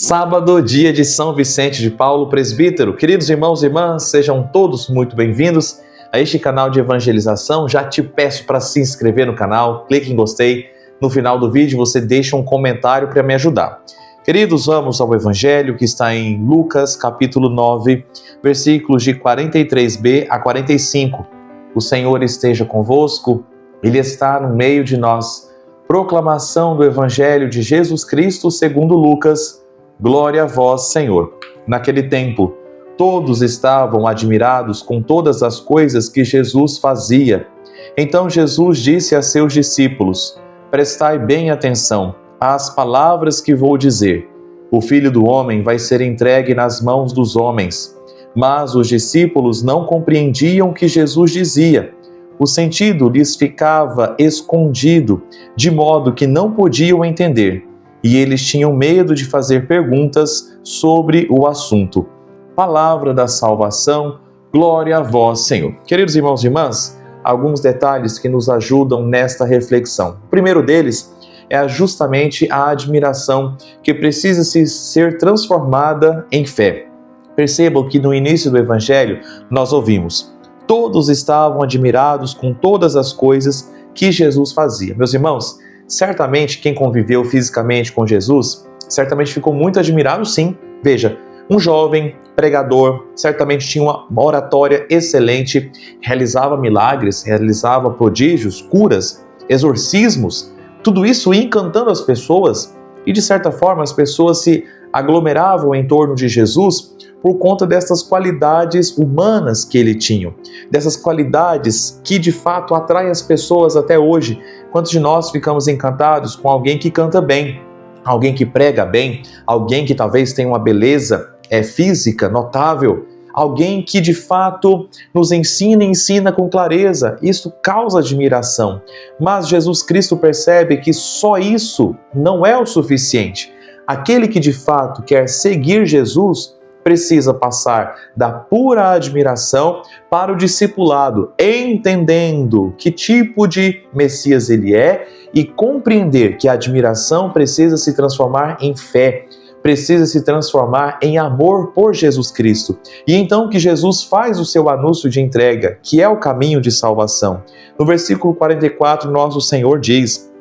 Sábado, dia de São Vicente de Paulo, presbítero. Queridos irmãos e irmãs, sejam todos muito bem-vindos a este canal de evangelização. Já te peço para se inscrever no canal, clique em gostei. No final do vídeo você deixa um comentário para me ajudar. Queridos, vamos ao Evangelho que está em Lucas, capítulo 9, versículos de 43b a 45. O Senhor esteja convosco, Ele está no meio de nós. Proclamação do Evangelho de Jesus Cristo segundo Lucas. Glória a vós, Senhor. Naquele tempo, todos estavam admirados com todas as coisas que Jesus fazia. Então Jesus disse a seus discípulos: prestai bem atenção às palavras que vou dizer. O Filho do Homem vai ser entregue nas mãos dos homens. Mas os discípulos não compreendiam o que Jesus dizia. O sentido lhes ficava escondido, de modo que não podiam entender. E eles tinham medo de fazer perguntas sobre o assunto. Palavra da salvação, glória a vós, Senhor. Queridos irmãos e irmãs, alguns detalhes que nos ajudam nesta reflexão. O primeiro deles é justamente a admiração que precisa ser transformada em fé. Percebam que no início do Evangelho nós ouvimos: todos estavam admirados com todas as coisas que Jesus fazia. Meus irmãos, certamente quem conviveu fisicamente com Jesus, certamente ficou muito admirado, sim. Veja, um jovem pregador, certamente tinha uma oratória excelente, realizava milagres, realizava prodígios, curas, exorcismos, tudo isso encantando as pessoas, e de certa forma as pessoas se aglomeravam em torno de Jesus por conta dessas qualidades humanas que ele tinha, dessas qualidades que de fato atraem as pessoas até hoje. Quantos de nós ficamos encantados com alguém que canta bem, alguém que prega bem, alguém que talvez tenha uma beleza física notável, alguém que de fato nos ensina e ensina com clareza. Isso causa admiração. Mas Jesus Cristo percebe que só isso não é o suficiente. Aquele que de fato quer seguir Jesus precisa passar da pura admiração para o discipulado, entendendo que tipo de Messias ele é e compreender que a admiração precisa se transformar em fé, precisa se transformar em amor por Jesus Cristo. E então que Jesus faz o seu anúncio de entrega, que é o caminho de salvação. No versículo 44, nosso Senhor diz: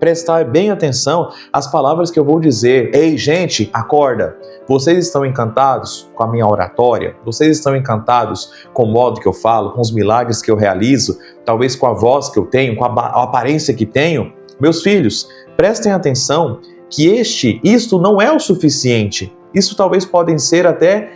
prestai bem atenção às palavras que eu vou dizer. Ei, gente, acorda! Vocês estão encantados com a minha oratória? Vocês estão encantados com o modo que eu falo, com os milagres que eu realizo, talvez com a voz que eu tenho, com a aparência que tenho? Meus filhos, prestem atenção que isto não é o suficiente. Isso talvez podem ser até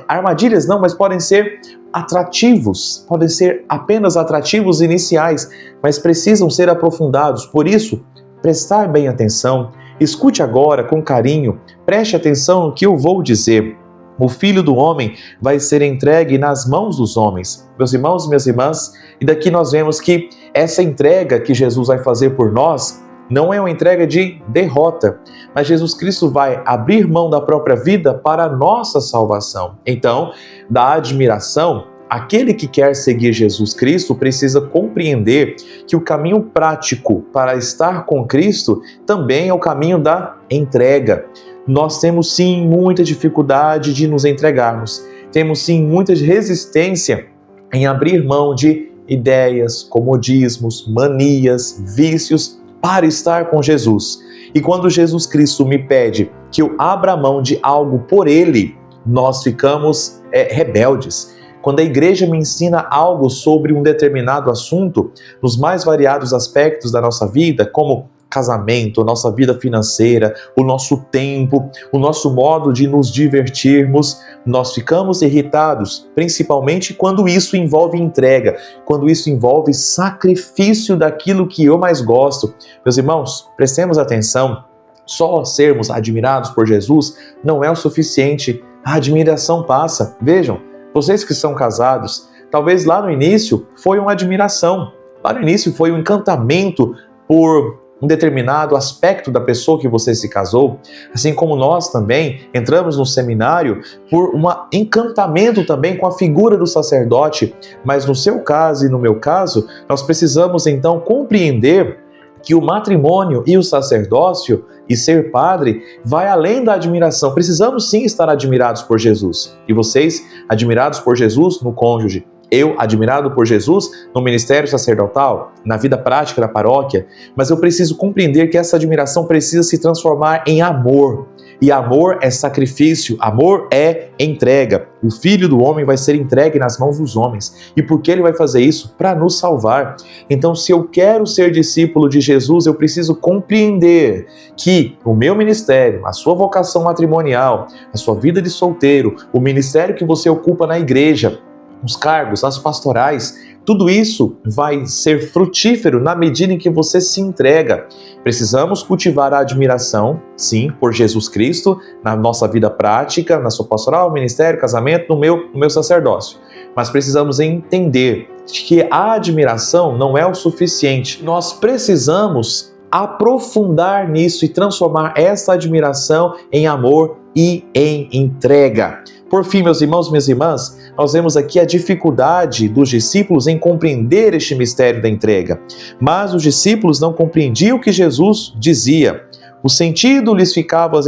armadilhas, não, mas podem ser atrativos, podem ser apenas atrativos iniciais, mas precisam ser aprofundados. Por isso, prestar bem atenção, escute agora com carinho, preste atenção no que eu vou dizer. O Filho do Homem vai ser entregue nas mãos dos homens. Meus irmãos e minhas irmãs, e daqui nós vemos que essa entrega que Jesus vai fazer por nós não é uma entrega de derrota, mas Jesus Cristo vai abrir mão da própria vida para a nossa salvação. Então, da admiração, aquele que quer seguir Jesus Cristo precisa compreender que o caminho prático para estar com Cristo também é o caminho da entrega. Nós temos sim muita dificuldade de nos entregarmos, temos sim muita resistência em abrir mão de ideias, comodismos, manias, vícios, para estar com Jesus. E quando Jesus Cristo me pede que eu abra mão de algo por Ele, nós ficamos rebeldes. Quando a igreja me ensina algo sobre um determinado assunto, nos mais variados aspectos da nossa vida, como casamento, nossa vida financeira, o nosso tempo, o nosso modo de nos divertirmos, nós ficamos irritados, principalmente quando isso envolve entrega, quando isso envolve sacrifício daquilo que eu mais gosto. Meus irmãos, prestemos atenção, só sermos admirados por Jesus não é o suficiente, a admiração passa. Vejam, vocês que são casados, talvez lá no início foi uma admiração, lá no início foi um encantamento por um determinado aspecto da pessoa que você se casou, assim como nós também entramos no seminário por um encantamento também com a figura do sacerdote, mas no seu caso e no meu caso, nós precisamos então compreender que o matrimônio e o sacerdócio E ser padre vai além da admiração. Precisamos sim estar admirados por Jesus. E vocês, admirados por Jesus no cônjuge. Eu, admirado por Jesus no ministério sacerdotal, na vida prática da paróquia. Mas eu preciso compreender que essa admiração precisa se transformar em amor. E amor é sacrifício, amor é entrega. O Filho do Homem vai ser entregue nas mãos dos homens. E por que ele vai fazer isso? Para nos salvar. Então, se eu quero ser discípulo de Jesus, eu preciso compreender que o meu ministério, a sua vocação matrimonial, a sua vida de solteiro, o ministério que você ocupa na igreja, os cargos, as pastorais, tudo isso vai ser frutífero na medida em que você se entrega. Precisamos cultivar a admiração, sim, por Jesus Cristo, na nossa vida prática, na sua pastoral, ministério, casamento, no meu sacerdócio. Mas precisamos entender que a admiração não é o suficiente. Nós precisamos aprofundar nisso e transformar essa admiração em amor e em entrega. Por fim, meus irmãos, minhas irmãs, nós vemos aqui a dificuldade dos discípulos em compreender este mistério da entrega. Mas os discípulos não compreendiam o que Jesus dizia. O sentido lhes ficava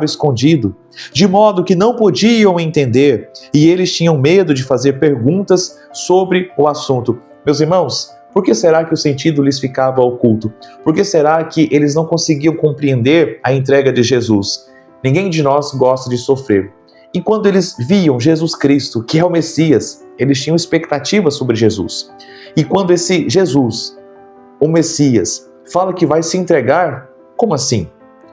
escondido, de modo que não podiam entender, e eles tinham medo de fazer perguntas sobre o assunto. Meus irmãos, por que será que o sentido lhes ficava oculto? Por que será que eles não conseguiam compreender a entrega de Jesus? Ninguém de nós gosta de sofrer. E quando eles viam Jesus Cristo, que é o Messias, eles tinham expectativas sobre Jesus. E quando esse Jesus, o Messias, fala que vai se entregar, como assim?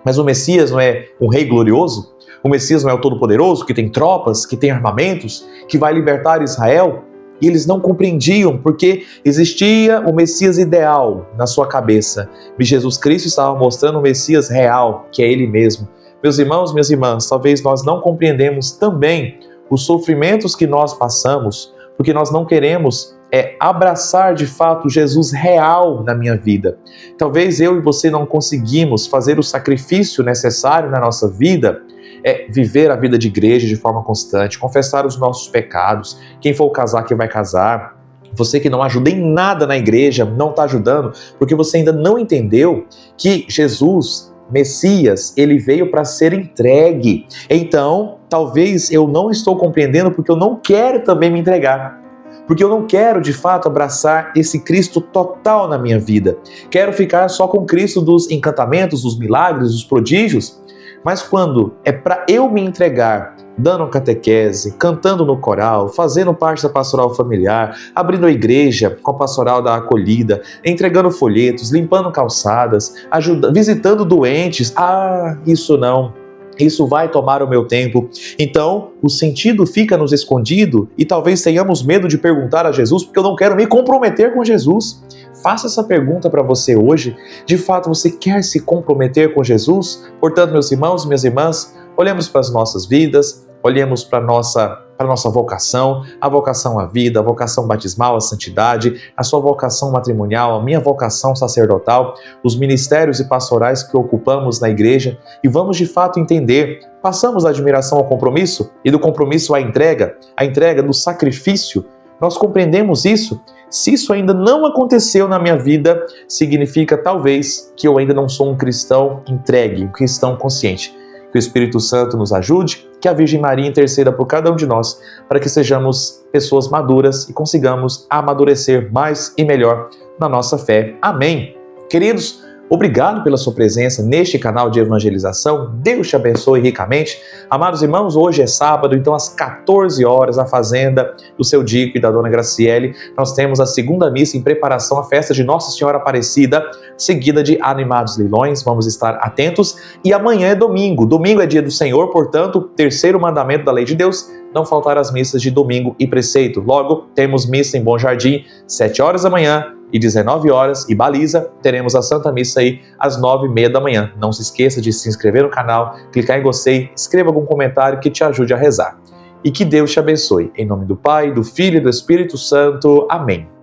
Mas o Messias não é um rei glorioso? O Messias não é o Todo-Poderoso, que tem tropas, que tem armamentos, que vai libertar Israel? E eles não compreendiam porque existia o Messias ideal na sua cabeça. E Jesus Cristo estava mostrando o Messias real, que é Ele mesmo. Meus irmãos, minhas irmãs, talvez nós não compreendemos também os sofrimentos que nós passamos, porque nós não queremos abraçar de fato Jesus real na minha vida. Talvez eu e você não conseguimos fazer o sacrifício necessário na nossa vida, viver a vida de igreja de forma constante, confessar os nossos pecados, quem for casar que vai casar. Você que não ajuda em nada na igreja, não está ajudando, porque você ainda não entendeu que Jesus, Messias, ele veio para ser entregue. Então, talvez eu não estou compreendendo porque eu não quero também me entregar. Porque eu não quero, de fato, abraçar esse Cristo total na minha vida. Quero ficar só com o Cristo dos encantamentos, dos milagres, dos prodígios. Mas quando é para eu me entregar, dando catequese, cantando no coral, fazendo parte da pastoral familiar, abrindo a igreja com a pastoral da acolhida, entregando folhetos, limpando calçadas, visitando doentes, isso não. Isso vai tomar o meu tempo. Então, o sentido fica nos escondido e talvez tenhamos medo de perguntar a Jesus porque eu não quero me comprometer com Jesus. Faça essa pergunta para você hoje. De fato, você quer se comprometer com Jesus? Portanto, meus irmãos e minhas irmãs, olhemos para as nossas vidas, olhemos para a nossa vocação, a vocação à vida, a vocação batismal, à santidade, a sua vocação matrimonial, a minha vocação sacerdotal, os ministérios e pastorais que ocupamos na igreja e vamos de fato entender, passamos da admiração ao compromisso e do compromisso à entrega, a entrega do sacrifício. Nós compreendemos isso? Se isso ainda não aconteceu na minha vida, significa talvez que eu ainda não sou um cristão entregue, um cristão consciente. Que o Espírito Santo nos ajude, que a Virgem Maria interceda por cada um de nós, para que sejamos pessoas maduras e consigamos amadurecer mais e melhor na nossa fé. Amém. Queridos, obrigado pela sua presença neste canal de evangelização. Deus te abençoe ricamente. Amados irmãos, hoje é sábado, então às 14 horas, na fazenda do seu Dico e da Dona Graciele, nós temos a segunda missa em preparação à festa de Nossa Senhora Aparecida, seguida de Animados Leilões. Vamos estar atentos. E amanhã é domingo. Domingo é dia do Senhor, portanto, terceiro mandamento da lei de Deus, não faltar as missas de domingo e preceito. Logo, temos missa em Bom Jardim, 7 horas da manhã, e 19 horas, e Baliza, teremos a Santa Missa aí às 9h30 da manhã. Não se esqueça de se inscrever no canal, clicar em gostei, escreva algum comentário que te ajude a rezar. E que Deus te abençoe. Em nome do Pai, do Filho e do Espírito Santo. Amém.